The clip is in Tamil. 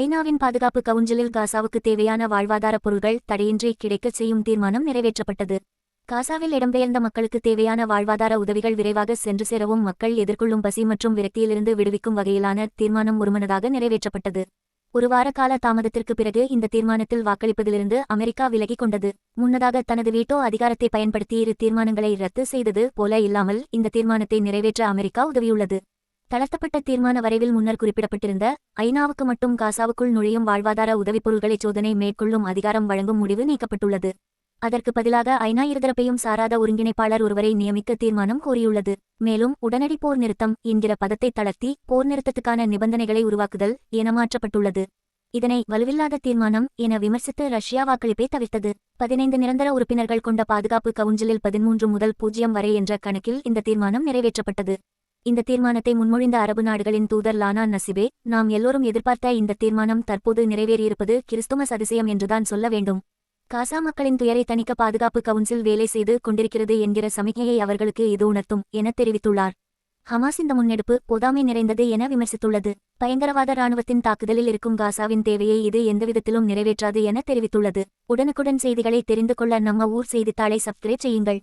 ஐநாவின் பாதுகாப்பு கவுன்சிலில் காசாவுக்கு தேவையான வாழ்வாதார பொருட்கள் தடையின்றி கிடைக்கச் செய்யும் தீர்மானம் நிறைவேற்றப்பட்டது. காசாவில் இடம்பெயர்ந்த மக்களுக்கு தேவையான வாழ்வாதார உதவிகள் விரைவாக சென்று சேரவும் மக்கள் எதிர்கொள்ளும் பசி மற்றும் விரக்தியிலிருந்து விடுவிக்கும் வகையிலான தீர்மானம் ஒருமனதாக நிறைவேற்றப்பட்டது. ஒரு வார கால தாமதத்திற்கு பிறகு இந்த தீர்மானத்தில் வாக்களிப்பதிலிருந்து அமெரிக்கா விலகிக் கொண்டது. முன்னதாக தனது வீட்டோ அதிகாரத்தை பயன்படுத்தி இரு தீர்மானங்களை ரத்து செய்தது போல இல்லாமல் இந்த தீர்மானத்தை நிறைவேற்ற அமெரிக்கா உதவியுள்ளது. தளர்த்தப்பட்ட தீர்மான வரைவில் முன்னர் குறிப்பிடப்பட்டிருந்த ஐநாவுக்கு மட்டும் காசாவுக்குள் நுழையும் வாழ்வாதார உதவிப் பொருட்களை சோதனை மேற்கொள்ளும் அதிகாரம் வழங்கும் முடிவு நீக்கப்பட்டுள்ளது. அதற்கு பதிலாக ஐநா இருதரப்பையும் சாராத ஒருங்கிணைப்பாளர் ஒருவரை நியமிக்க தீர்மானம் கோரியுள்ளது. மேலும் உடனடி போர் நிறுத்தம் என்கிற பதத்தை தளர்த்தி போர் நிறுத்தத்துக்கான நிபந்தனைகளை உருவாக்குதல் என மாற்றப்பட்டுள்ளது. இதனை வலுவில்லாத தீர்மானம் என விமர்சித்து ரஷ்யா வாக்களிப்பை தவிர்த்தது. 15 நிரந்தர உறுப்பினர்கள் கொண்ட பாதுகாப்பு கவுன்சிலில் 13 முதல் 0 வரை என்ற கணக்கில் இந்த தீர்மானம் நிறைவேற்றப்பட்டது. இந்த தீர்மானத்தை முன்மொழிந்த அரபு நாடுகளின் தூதர் லானா நசிபே, நாம் எல்லோரும் எதிர்பார்த்த இந்த தீர்மானம் தற்போது நிறைவேறியிருப்பது கிறிஸ்துமஸ் அதிசயம் என்றுதான் சொல்ல வேண்டும். காசா மக்களின் துயரை தணிக்க பாதுகாப்பு கவுன்சில் வேலை செய்து கொண்டிருக்கிறது என்கிற சமிக்ஞையை அவர்களுக்கு இது உணர்த்தும் என தெரிவித்துள்ளார். ஹமாஸ் இந்த முன்னெடுப்பு பொதாமை நிறைந்தது என விமர்சித்துள்ளது. பயங்கரவாத இராணுவத்தின் தாக்குதலில் இருக்கும் காசாவின் தேவையை இது எந்தவிதத்திலும் நிறைவேற்றாது என தெரிவித்துள்ளது. உடனுக்குடன் செய்திகளை தெரிந்து கொள்ள நம்ம ஊர் செய்தித்தாளை சப்ஸ்கிரைப் செய்யுங்கள்.